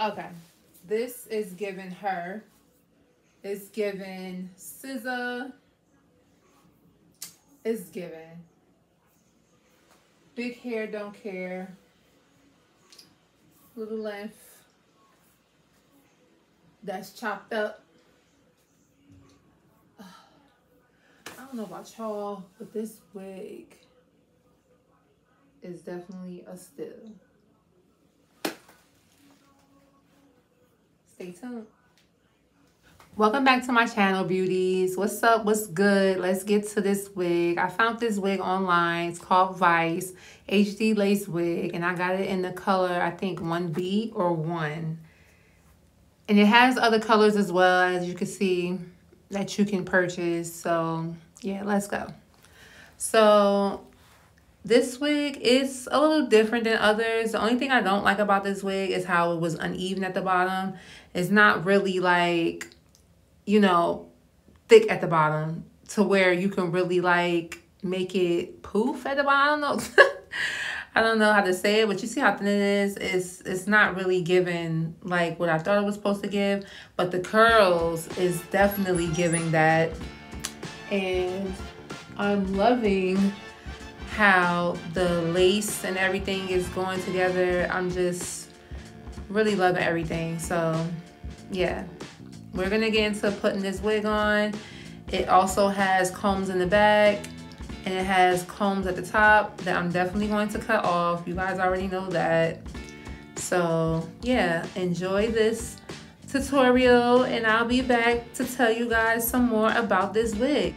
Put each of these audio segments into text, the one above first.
Okay. This is giving her. It's giving SZA. It's giving big hair, don't care. Little length. That's chopped up. I don't know about y'all, but this wig is definitely a steal. Stay tuned. Welcome back to my channel, beauties. What's up? What's good? Let's get to this wig. I found this wig online. It's called Vice HD Lace Wig, and I got it in the color, I think 1B or 1. And it has other colors as well, as you can see, that you can purchase. So yeah, let's go. So this wig is a little different than others. The only thing I don't like about this wig is how it was uneven at the bottom. It's not really like, you know, thick at the bottom to where you can really like make it poof at the bottom. I don't know. I don't know how to say it, but you see how thin it is? It's not really giving like what I thought it was supposed to give, but the curls is definitely giving that. And I'm loving how the lace and everything is going together. I'm just really loving everything. So yeah, we're gonna get into putting this wig on. It also has combs in the back, and it has combs at the top that I'm definitely going to cut off. You guys already know that. So yeah, enjoy this tutorial, and I'll be back to tell you guys some more about this wig.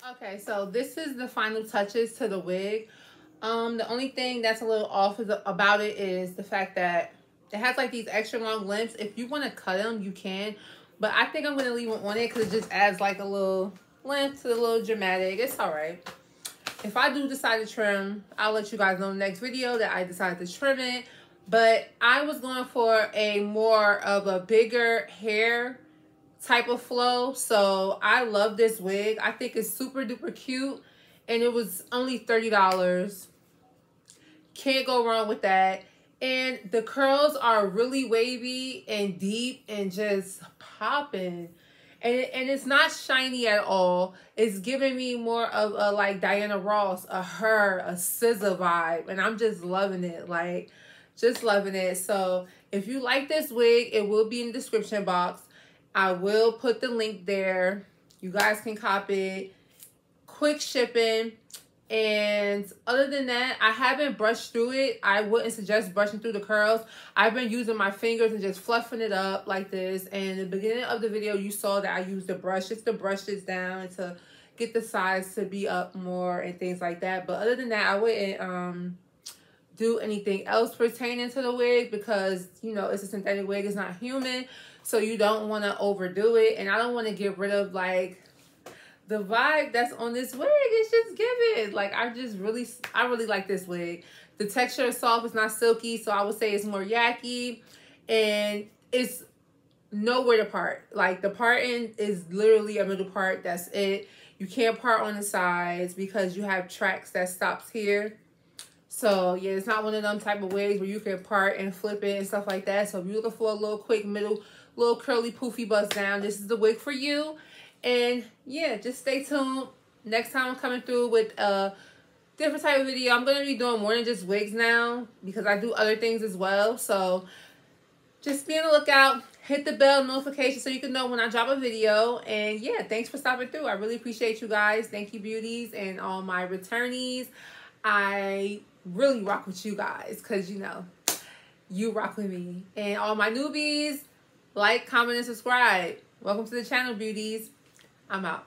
Okay, so this is the final touches to the wig. The only thing that's a little off about it is the fact that it has like these extra long limbs. If you want to cut them, you can. But I think I'm going to leave them on it because it just adds like a little length to the little dramatic. It's all right. If I do decide to trim, I'll let you guys know in the next video that I decided to trim it. But I was going for a more of a bigger hair type of flow. So I love this wig. I think it's super duper cute. And it was only $30. Can't go wrong with that. And the curls are really wavy and deep and just popping. And it's not shiny at all. It's giving me more of a like Diana Ross, a Her, a SZA vibe. And I'm just loving it. Like, just loving it. So if you like this wig, it will be in the description box. I will put the link there. You guys can cop it. Quick shipping. And other than that, I haven't brushed through it. I wouldn't suggest brushing through the curls. I've been using my fingers and just fluffing it up like this. And in the beginning of the video, you saw that I used the brush just to brush this down to get the sides to be up more and things like that. But other than that, I wouldn't do anything else pertaining to the wig because, you know, it's a synthetic wig. It's not human. So you don't want to overdo it. And I don't want to get rid of, like, the vibe that's on this wig. It's just giving. Like, I really like this wig. The texture is soft. It's not silky. So I would say it's more yucky. And it's nowhere to part. Like, the parting is literally a middle part. That's it. You can't part on the sides because you have tracks that stops here. So, yeah, it's not one of them type of wigs where you can part and flip it and stuff like that. So, if you're looking for a little quick middle, little curly poofy bust down, this is the wig for you. And, yeah, just stay tuned. Next time I'm coming through with a different type of video. I'm going to be doing more than just wigs now because I do other things as well. So, just be on the lookout. Hit the bell notification so you can know when I drop a video. And, yeah, thanks for stopping through. I really appreciate you guys. Thank you, beauties, and all my returnees. I really rock with you guys because, you know, you rock with me. And all my newbies, like, comment, and subscribe. Welcome to the channel, beauties. I'm out.